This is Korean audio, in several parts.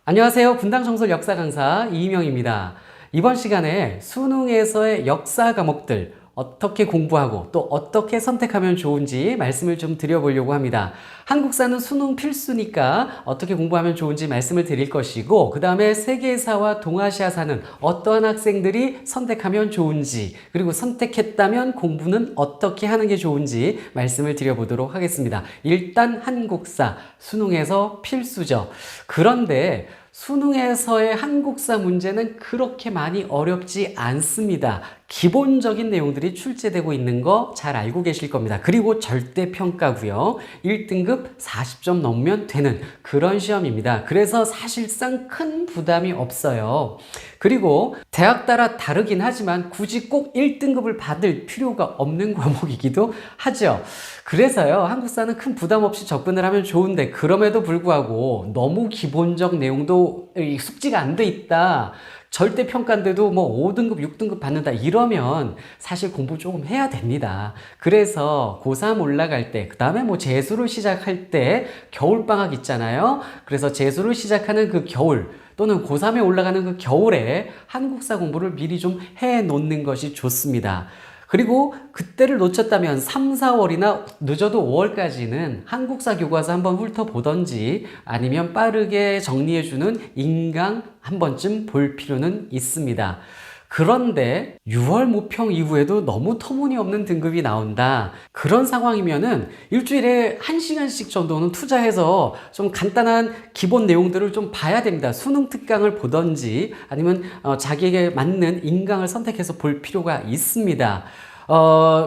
안녕하세요. 분당정설 역사 강사 이희명입니다. 이번 시간에 수능에서의 역사 과목들 어떻게 공부하고 또 어떻게 선택하면 좋은지 말씀을 좀 드려보려고 합니다. 한국사는 수능 필수니까 어떻게 공부하면 좋은지 말씀을 드릴 것이고, 그 다음에 세계사와 동아시아사는 어떠한 학생들이 선택하면 좋은지, 그리고 선택했다면 공부는 어떻게 하는 게 좋은지 말씀을 드려보도록 하겠습니다. 일단 한국사, 수능에서 필수죠. 그런데 수능에서의 한국사 문제는 그렇게 많이 어렵지 않습니다. 기본적인 내용들이 출제되고 있는 거 잘 알고 계실 겁니다. 그리고 절대평가고요. 1등급 40점 넘으면 되는 그런 시험입니다. 그래서 사실상 큰 부담이 없어요. 그리고 대학 따라 다르긴 하지만 굳이 꼭 1등급을 받을 필요가 없는 과목이기도 하죠. 그래서요, 한국사는 큰 부담 없이 접근을 하면 좋은데, 그럼에도 불구하고 너무 기본적 내용도 숙지가 안 돼 있다, 절대평가인데도 뭐 5등급, 6등급 받는다 이러면 사실 공부 조금 해야 됩니다. 그래서 고3 올라갈 때, 그 다음에 뭐 재수를 시작할 때 겨울방학 있잖아요. 그래서 재수를 시작하는 그 겨울 또는 고3에 올라가는 그 겨울에 한국사 공부를 미리 좀 해 놓는 것이 좋습니다. 그리고 그때를 놓쳤다면 3, 4월이나 늦어도 5월까지는 한국사 교과서 한번 훑어보던지 아니면 빠르게 정리해주는 인강 한 번쯤 볼 필요는 있습니다. 그런데 6월 모평 이후에도 너무 터무니없는 등급이 나온다, 그런 상황이면은 일주일에 1시간씩 정도는 투자해서 좀 간단한 기본 내용들을 좀 봐야 됩니다. 수능 특강을 보던지 아니면 자기에게 맞는 인강을 선택해서 볼 필요가 있습니다.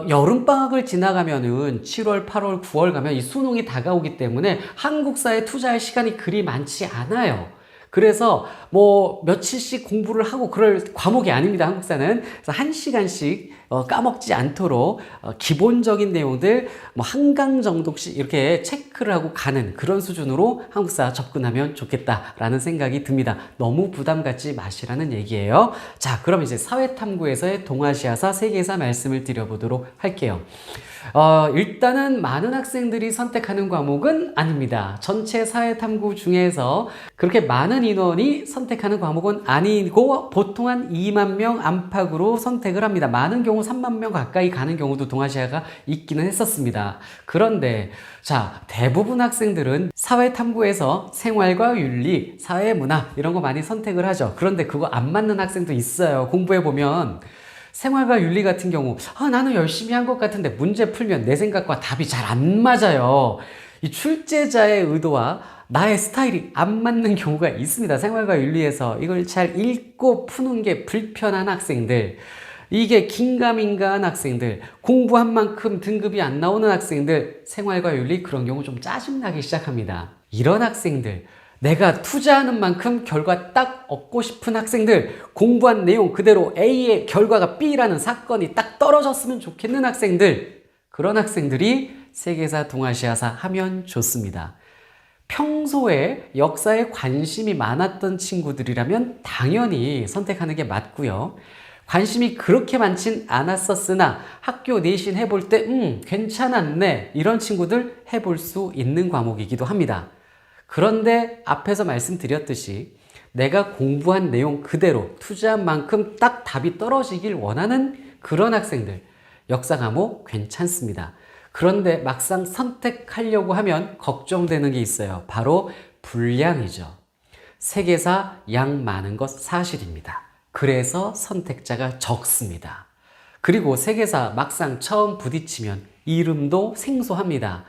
여름방학을 지나가면은 7월, 8월, 9월 가면 이 수능이 다가오기 때문에 한국사에 투자할 시간이 그리 많지 않아요. 그래서 뭐 며칠씩 공부를 하고 그럴 과목이 아닙니다, 한국사는. 그래서 1시간씩 까먹지 않도록 기본적인 내용들 뭐 한 강 정도씩 이렇게 체크를 하고 가는 그런 수준으로 한국사 접근하면 좋겠다라는 생각이 듭니다. 너무 부담 갖지 마시라는 얘기예요. 자, 그럼 이제 사회탐구에서의 동아시아사, 세계사 말씀을 드려보도록 할게요. 일단은 많은 학생들이 선택하는 과목은 아닙니다. 전체 사회탐구 중에서 그렇게 많은 인원이 선택하는 과목은 아니고 보통 한 2만 명 안팎으로 선택을 합니다. 많은 경우 3만 명 가까이 가는 경우도 동아시아가 있기는 했었습니다. 그런데 자, 대부분 학생들은 사회탐구에서 생활과 윤리, 사회문화 이런 거 많이 선택을 하죠. 그런데 그거 안 맞는 학생도 있어요. 공부해보면 생활과 윤리 같은 경우, 나는 열심히 한 것 같은데 문제 풀면 내 생각과 답이 잘 안 맞아요. 이 출제자의 의도와 나의 스타일이 안 맞는 경우가 있습니다. 생활과 윤리에서 이걸 잘 읽고 푸는 게 불편한 학생들, 이게 긴가민가한 학생들, 공부한 만큼 등급이 안 나오는 학생들, 생활과 윤리 그런 경우 좀 짜증나기 시작합니다. 이런 학생들, 내가 투자하는 만큼 결과 딱 얻고 싶은 학생들, 공부한 내용 그대로 A의 결과가 B라는 사건이 딱 떨어졌으면 좋겠는 학생들, 그런 학생들이 세계사, 동아시아사 하면 좋습니다. 평소에 역사에 관심이 많았던 친구들이라면 당연히 선택하는 게 맞고요. 관심이 그렇게 많진 않았었으나 학교 내신 해볼 때 괜찮았네, 이런 친구들 해볼 수 있는 과목이기도 합니다. 그런데 앞에서 말씀드렸듯이 내가 공부한 내용 그대로 투자한 만큼 딱 답이 떨어지길 원하는 그런 학생들, 역사 과목 괜찮습니다. 그런데 막상 선택하려고 하면 걱정되는 게 있어요. 바로 분량이죠. 세계사 양 많은 것 사실입니다. 그래서 선택자가 적습니다. 그리고 세계사 막상 처음 부딪히면 이름도 생소합니다.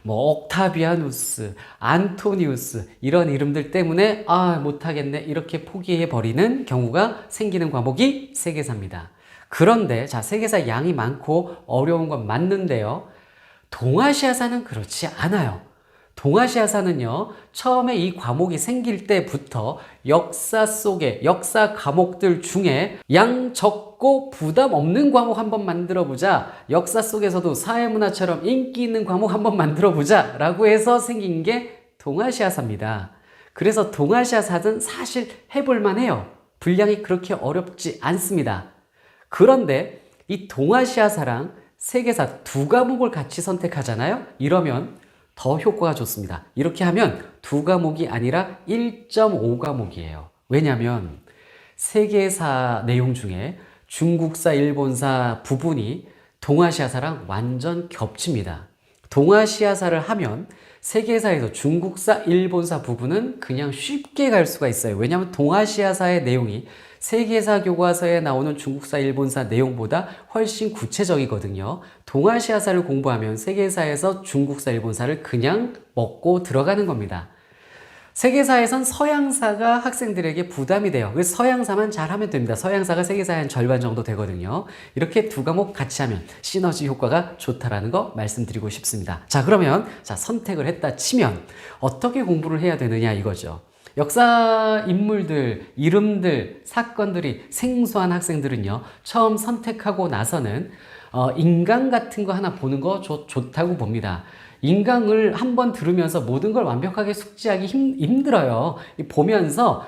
뭐 옥타비아누스, 안토니우스 이런 이름들 때문에 못하겠네 이렇게 포기해버리는 경우가 생기는 과목이 세계사입니다. 그런데 자, 세계사 양이 많고 어려운 건 맞는데요, 동아시아사는 그렇지 않아요. 동아시아사는요, 처음에 이 과목이 생길 때부터 역사 속에, 역사 과목들 중에 양 적고 부담 없는 과목 한번 만들어 보자, 역사 속에서도 사회문화처럼 인기 있는 과목 한번 만들어 보자 라고 해서 생긴 게 동아시아사입니다. 그래서 동아시아사는 사실 해볼만 해요. 분량이 그렇게 어렵지 않습니다. 그런데 이 동아시아사랑 세계사 두 과목을 같이 선택하잖아요. 이러면 더 효과가 좋습니다. 이렇게 하면 2과목이 아니라 1.5과목이에요. 왜냐하면 세계사 내용 중에 중국사, 일본사 부분이 동아시아사랑 완전 겹칩니다. 동아시아사를 하면 세계사에서 중국사, 일본사 부분은 그냥 쉽게 갈 수가 있어요. 왜냐하면 동아시아사의 내용이 세계사 교과서에 나오는 중국사, 일본사 내용보다 훨씬 구체적이거든요. 동아시아사를 공부하면 세계사에서 중국사, 일본사를 그냥 먹고 들어가는 겁니다. 세계사에선 서양사가 학생들에게 부담이 돼요. 그래서 서양사만 잘하면 됩니다. 서양사가 세계사의 한 절반 정도 되거든요. 이렇게 2과목 같이 하면 시너지 효과가 좋다라는 거 말씀드리고 싶습니다. 자, 그러면 선택을 했다 치면 어떻게 공부를 해야 되느냐 이거죠. 역사 인물들, 이름들, 사건들이 생소한 학생들은요, 처음 선택하고 나서는 인강 같은 거 하나 보는 거 좋다고 봅니다. 인강을 한번 들으면서 모든 걸 완벽하게 숙지하기 힘들어요. 보면서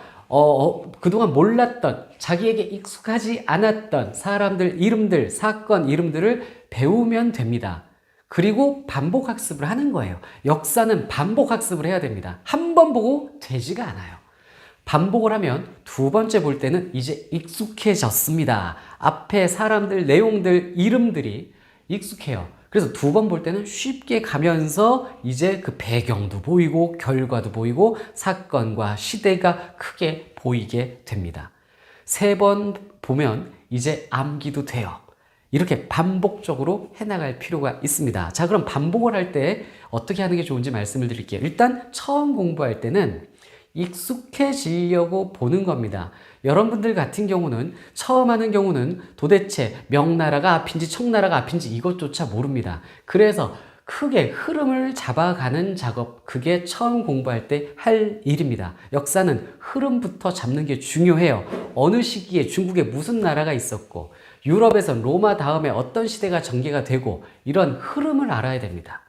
그동안 몰랐던, 자기에게 익숙하지 않았던 사람들 이름들, 사건 이름들을 배우면 됩니다. 그리고 반복 학습을 하는 거예요. 역사는 반복 학습을 해야 됩니다. 한 번 보고 되지가 않아요. 반복을 하면 2번째 볼 때는 이제 익숙해졌습니다. 앞에 사람들, 내용들, 이름들이 익숙해요. 그래서 2번 볼 때는 쉽게 가면서 이제 그 배경도 보이고 결과도 보이고 사건과 시대가 크게 보이게 됩니다. 3번 보면 이제 암기도 돼요. 이렇게 반복적으로 해나갈 필요가 있습니다. 자, 그럼 반복을 할 때 어떻게 하는 게 좋은지 말씀을 드릴게요. 일단 처음 공부할 때는 익숙해지려고 보는 겁니다. 여러분들 같은 경우는 처음 하는 경우는 도대체 명나라가 앞인지 청나라가 앞인지 이것조차 모릅니다. 그래서 크게 흐름을 잡아가는 작업, 그게 처음 공부할 때 할 일입니다. 역사는 흐름부터 잡는 게 중요해요. 어느 시기에 중국에 무슨 나라가 있었고 유럽에서 로마 다음에 어떤 시대가 전개가 되고 이런 흐름을 알아야 됩니다.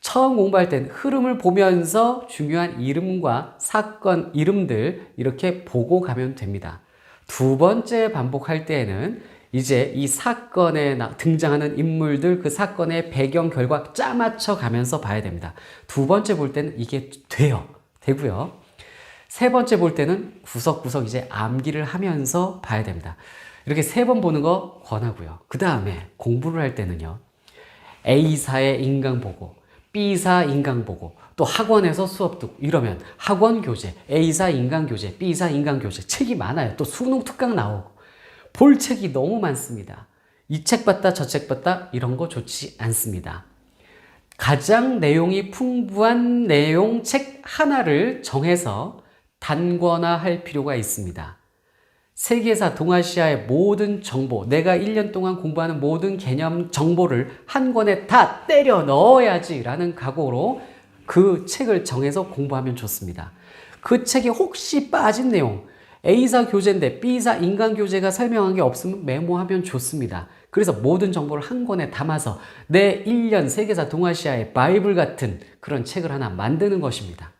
처음 공부할 땐 흐름을 보면서 중요한 이름과 사건 이름들 이렇게 보고 가면 됩니다. 2번째 반복할 때에는 이제 이 사건에 등장하는 인물들, 그 사건의 배경, 결과 짜맞춰 가면서 봐야 됩니다. 2번째 볼 때는 이게 되고요. 3번째 볼 때는 구석구석 이제 암기를 하면서 봐야 됩니다. 이렇게 3번 보는 거 권하고요. 그 다음에 공부를 할 때는요, A사의 인강 보고, B사 인강 보고, 또 학원에서 수업 듣고 이러면 학원 교재, A사 인강 교재, B사 인강 교재 책이 많아요. 또 수능 특강 나오고 볼 책이 너무 많습니다. 이 책 봤다 저 책 봤다 이런 거 좋지 않습니다. 가장 내용이 풍부한 내용 책 하나를 정해서 단권화할 필요가 있습니다. 세계사, 동아시아의 모든 정보, 내가 1년 동안 공부하는 모든 개념 정보를 한 권에 다 때려 넣어야지 라는 각오로 그 책을 정해서 공부하면 좋습니다. 그 책에 혹시 빠진 내용, A사 교재인데 B사 인강 교재가 설명한 게 없으면 메모하면 좋습니다. 그래서 모든 정보를 한 권에 담아서 내 1년 세계사, 동아시아의 바이블 같은 그런 책을 하나 만드는 것입니다.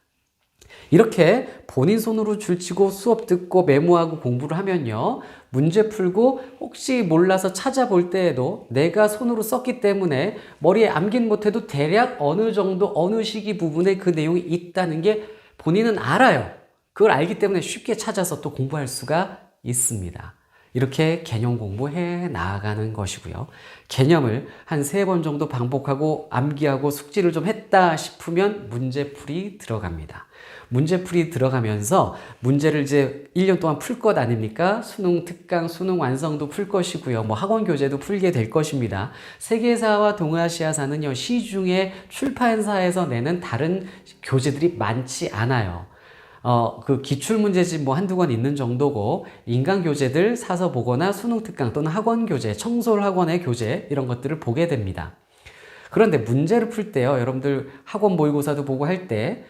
이렇게 본인 손으로 줄치고 수업 듣고 메모하고 공부를 하면요, 문제 풀고 혹시 몰라서 찾아볼 때에도 내가 손으로 썼기 때문에 머리에 암긴 못해도 대략 어느 정도 어느 시기 부분에 그 내용이 있다는 게 본인은 알아요. 그걸 알기 때문에 쉽게 찾아서 또 공부할 수가 있습니다. 이렇게 개념 공부해 나아가는 것이고요. 개념을 한 3번 정도 반복하고 암기하고 숙지를 좀 했다 싶으면 문제풀이 들어갑니다. 문제풀이 들어가면서 문제를 이제 1년 동안 풀 것 아닙니까? 수능 특강, 수능 완성도 풀 것이고요. 뭐 학원 교재도 풀게 될 것입니다. 세계사와 동아시아사는요, 시중에 출판사에서 내는 다른 교재들이 많지 않아요. 그 기출문제집 뭐 한두 권 있는 정도고, 인강 교재들 사서 보거나 수능 특강 또는 학원 교재, 청솔 학원의 교재 이런 것들을 보게 됩니다. 그런데 문제를 풀 때요, 여러분들 학원 모의고사도 보고 할 때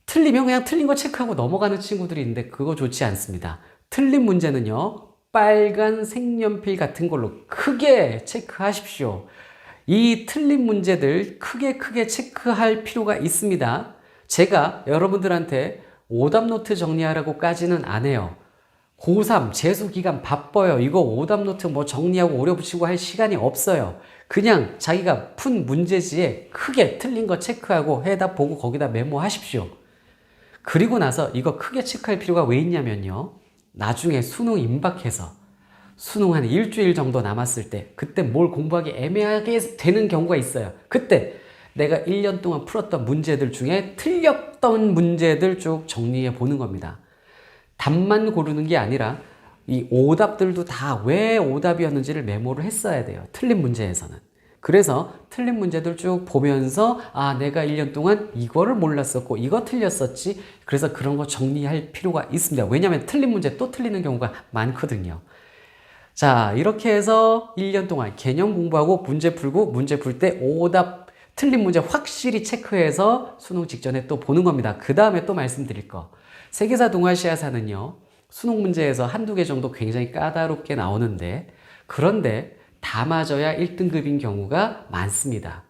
틀리면 그냥 틀린 거 체크하고 넘어가는 친구들이 있는데 그거 좋지 않습니다. 틀린 문제는요, 빨간 색연필 같은 걸로 크게 체크하십시오. 이 틀린 문제들 크게 체크할 필요가 있습니다. 제가 여러분들한테 오답노트 정리하라고까지는 안 해요. 고3 재수 기간 바빠요. 이거 오답노트 뭐 정리하고 오려 붙이고 할 시간이 없어요. 그냥 자기가 푼 문제지에 크게 틀린 거 체크하고 해답 보고 거기다 메모하십시오. 그리고 나서 이거 크게 체크할 필요가 왜 있냐면요. 나중에 수능 임박해서 수능 한 일주일 정도 남았을 때 그때 뭘 공부하기 애매하게 되는 경우가 있어요. 그때 내가 1년 동안 풀었던 문제들 중에 틀렸던 문제들 쭉 정리해 보는 겁니다. 답만 고르는 게 아니라 이 오답들도 다 왜 오답이었는지를 메모를 했어야 돼요. 틀린 문제에서는. 그래서 틀린 문제들 쭉 보면서 아, 내가 1년 동안 이거를 몰랐었고 이거 틀렸었지. 그래서 그런 거 정리할 필요가 있습니다. 왜냐하면 틀린 문제 또 틀리는 경우가 많거든요. 자, 이렇게 해서 1년 동안 개념 공부하고 문제 풀고 문제 풀 때 오답 틀린 문제 확실히 체크해서 수능 직전에 또 보는 겁니다. 그 다음에 또 말씀드릴 거. 세계사 동아시아사는요. 수능 문제에서 한두 개 정도 굉장히 까다롭게 나오는데 그런데 다 맞아야 1등급인 경우가 많습니다.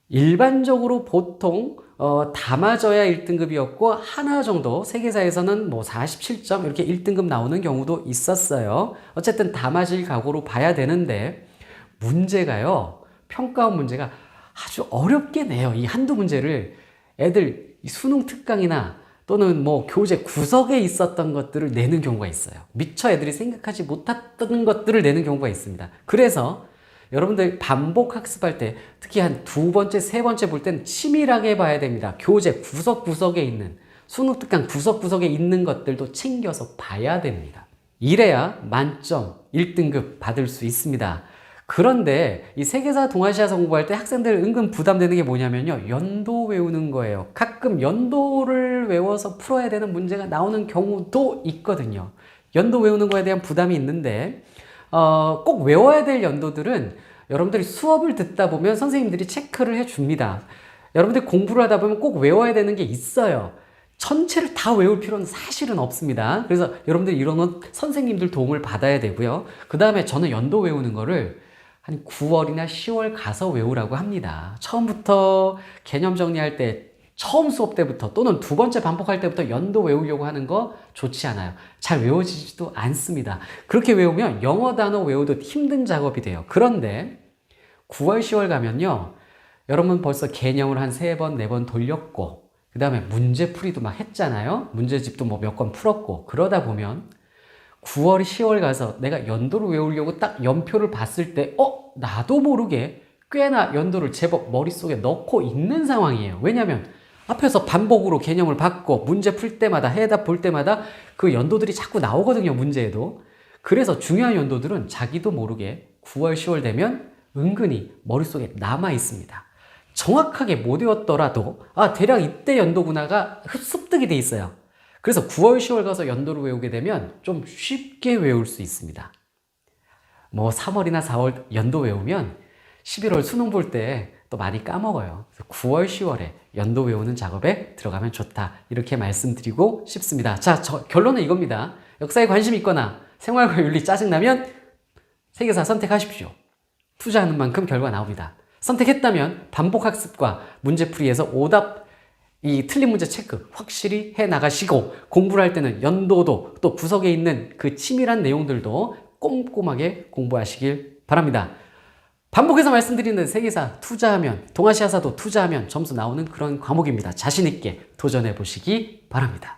일반적으로 보통 다 맞아야 1등급이었고 하나 정도 세계사에서는 뭐 47점 이렇게 1등급 나오는 경우도 있었어요. 어쨌든 다 맞을 각오로 봐야 되는데 문제가요. 평가원 문제가 아주 어렵게 내요. 이 한두 문제를 애들 수능 특강이나 또는 뭐 교재 구석에 있었던 것들을 내는 경우가 있어요. 미처 애들이 생각하지 못했던 것들을 내는 경우가 있습니다. 그래서 여러분들 반복 학습할 때 특히 한 두 번째, 세 번째 볼 때는 치밀하게 봐야 됩니다. 교재 구석구석에 있는 수능 특강 구석구석에 있는 것들도 챙겨서 봐야 됩니다. 이래야 만점 1등급 받을 수 있습니다. 그런데 이 세계사 동아시아사 공부할 때 학생들 은근 부담되는 게 뭐냐면요. 연도 외우는 거예요. 가끔 연도를 외워서 풀어야 되는 문제가 나오는 경우도 있거든요. 연도 외우는 거에 대한 부담이 있는데 꼭 외워야 될 연도들은 여러분들이 수업을 듣다 보면 선생님들이 체크를 해줍니다. 여러분들이 공부를 하다 보면 꼭 외워야 되는 게 있어요. 전체를 다 외울 필요는 사실은 없습니다. 그래서 여러분들 이런 건 선생님들 도움을 받아야 되고요. 그 다음에 저는 연도 외우는 거를 한 9월이나 10월 가서 외우라고 합니다. 처음부터 개념 정리할 때 처음 수업 때부터 또는 두 번째 반복할 때부터 연도 외우려고 하는 거 좋지 않아요. 잘 외워지지도 않습니다. 그렇게 외우면 영어 단어 외우도 힘든 작업이 돼요. 그런데 9월, 10월 가면요. 여러분 벌써 개념을 한 3번, 4번 돌렸고 그 다음에 문제풀이도 막 했잖아요. 문제집도 뭐 몇 권 풀었고 그러다 보면 9월, 10월 가서 내가 연도를 외우려고 딱 연표를 봤을 때 나도 모르게 꽤나 연도를 제법 머릿속에 넣고 있는 상황이에요. 왜냐하면 앞에서 반복으로 개념을 받고 문제 풀 때마다 해답 볼 때마다 그 연도들이 자꾸 나오거든요. 문제에도. 그래서 중요한 연도들은 자기도 모르게 9월, 10월 되면 은근히 머릿속에 남아 있습니다. 정확하게 못 외웠더라도 대략 이때 연도구나가 습득이 돼 있어요. 그래서 9월, 10월 가서 연도를 외우게 되면 좀 쉽게 외울 수 있습니다. 뭐 3월이나 4월 연도 외우면 11월 수능 볼 때 또 많이 까먹어요. 그래서 9월, 10월에 연도 외우는 작업에 들어가면 좋다. 이렇게 말씀드리고 싶습니다. 자, 결론은 이겁니다. 역사에 관심 있거나 생활과 윤리 짜증나면 세계사 선택하십시오. 투자하는 만큼 결과 나옵니다. 선택했다면 반복 학습과 문제풀이에서 오답 이 틀린 문제 체크 확실히 해 나가시고 공부를 할 때는 연도도 또 구석에 있는 그 치밀한 내용들도 꼼꼼하게 공부하시길 바랍니다. 반복해서 말씀드리는 세계사 투자하면 동아시아사도 투자하면 점수 나오는 그런 과목입니다. 자신 있게 도전해 보시기 바랍니다.